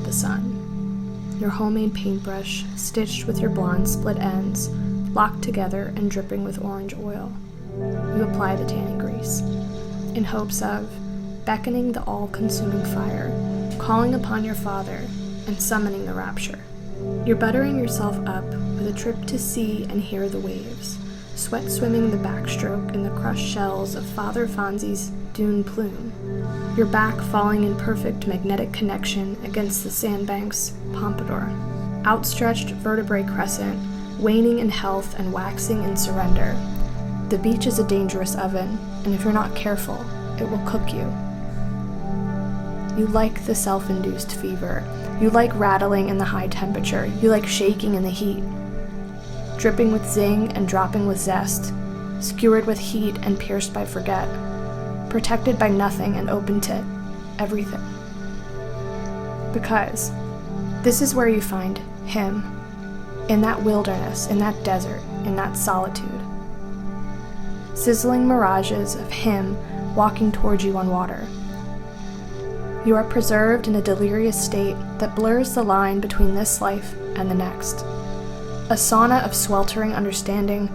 the sun. Your homemade paintbrush, stitched with your blonde split ends, locked together and dripping with orange oil. You apply the tanning grease, in hopes of beckoning the all-consuming fire, calling upon your father, and summoning the rapture. You're buttering yourself up with a trip to see and hear the waves, sweat swimming the backstroke in the crushed shells of Father Fonzie's dune plume, your back falling in perfect magnetic connection against the sandbank's pompadour. Outstretched vertebrae crescent, waning in health and waxing in surrender. The beach is a dangerous oven, and if you're not careful, it will cook you. You like the self-induced fever. You like rattling in the high temperature. You like shaking in the heat. Dripping with zing and dropping with zest. Skewered with heat and pierced by forget. Protected by nothing and open to everything. Because this is where you find him. In that wilderness, in that desert, in that solitude. Sizzling mirages of him walking toward you on water. You are preserved in a delirious state that blurs the line between this life and the next. A sauna of sweltering understanding.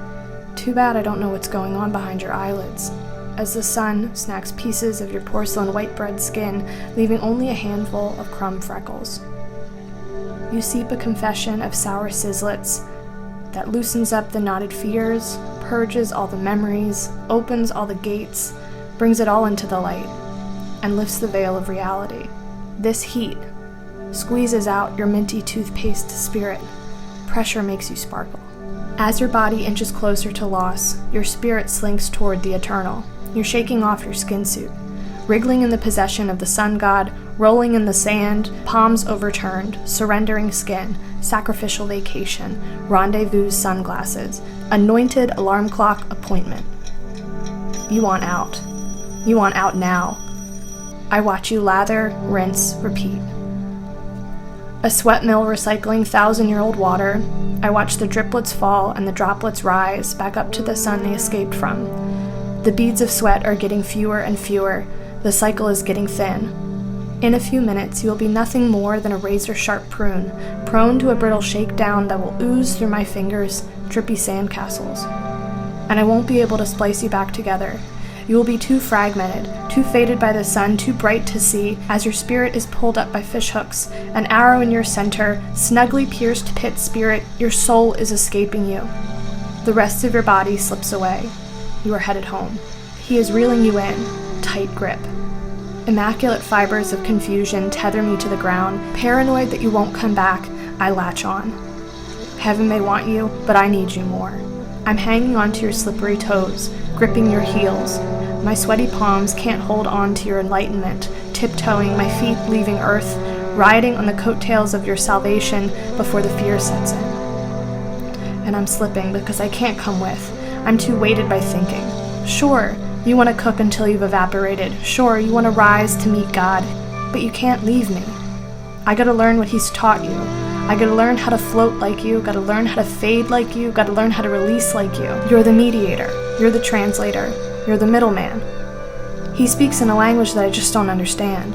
Too bad I don't know what's going on behind your eyelids, as the sun snacks pieces of your porcelain white bread skin, leaving only a handful of crumb freckles. You seep a confession of sour sizzlets that loosens up the knotted fears, purges all the memories, opens all the gates, brings it all into the light, and lifts the veil of reality. This heat squeezes out your minty toothpaste spirit. Pressure makes you sparkle. As your body inches closer to loss, your spirit slinks toward the eternal. You're shaking off your skin suit, wriggling in the possession of the sun god, rolling in the sand, palms overturned, surrendering skin, sacrificial vacation, rendezvous sunglasses, anointed alarm clock appointment. You want out. You want out now. I watch you lather, rinse, repeat. A sweat mill recycling 1,000-year-old water. I watch the driplets fall and the droplets rise back up to the sun they escaped from. The beads of sweat are getting fewer and fewer. The cycle is getting thin. In a few minutes, you will be nothing more than a razor-sharp prune, prone to a brittle shakedown that will ooze through my fingers, drippy sandcastles. And I won't be able to splice you back together. You will be too fragmented, too faded by the sun, too bright to see, as your spirit is pulled up by fishhooks, an arrow in your center, snugly pierced pit spirit, your soul is escaping you. The rest of your body slips away. You are headed home. He is reeling you in, tight grip. Immaculate fibers of confusion tether me to the ground. Paranoid that you won't come back, I latch on. Heaven may want you, but I need you more. I'm hanging onto your slippery toes, gripping your heels. My sweaty palms can't hold on to your enlightenment, tiptoeing, my feet leaving earth, riding on the coattails of your salvation before the fear sets in. And I'm slipping because I can't come with. I'm too weighted by thinking. Sure, you want to cook until you've evaporated. Sure, you want to rise to meet God, but you can't leave me. I gotta learn what he's taught you. I gotta learn how to float like you, gotta learn how to fade like you, gotta learn how to release like you. You're the mediator, you're the translator, you're the middleman. He speaks in a language that I just don't understand.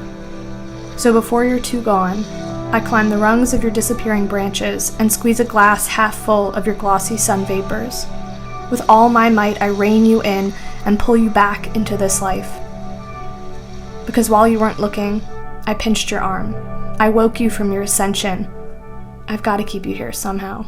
So before you're too gone, I climb the rungs of your disappearing branches and squeeze a glass half full of your glossy sun vapors. With all my might, I rein you in and pull you back into this life. Because while you weren't looking, I pinched your arm. I woke you from your ascension. I've got to keep you here somehow.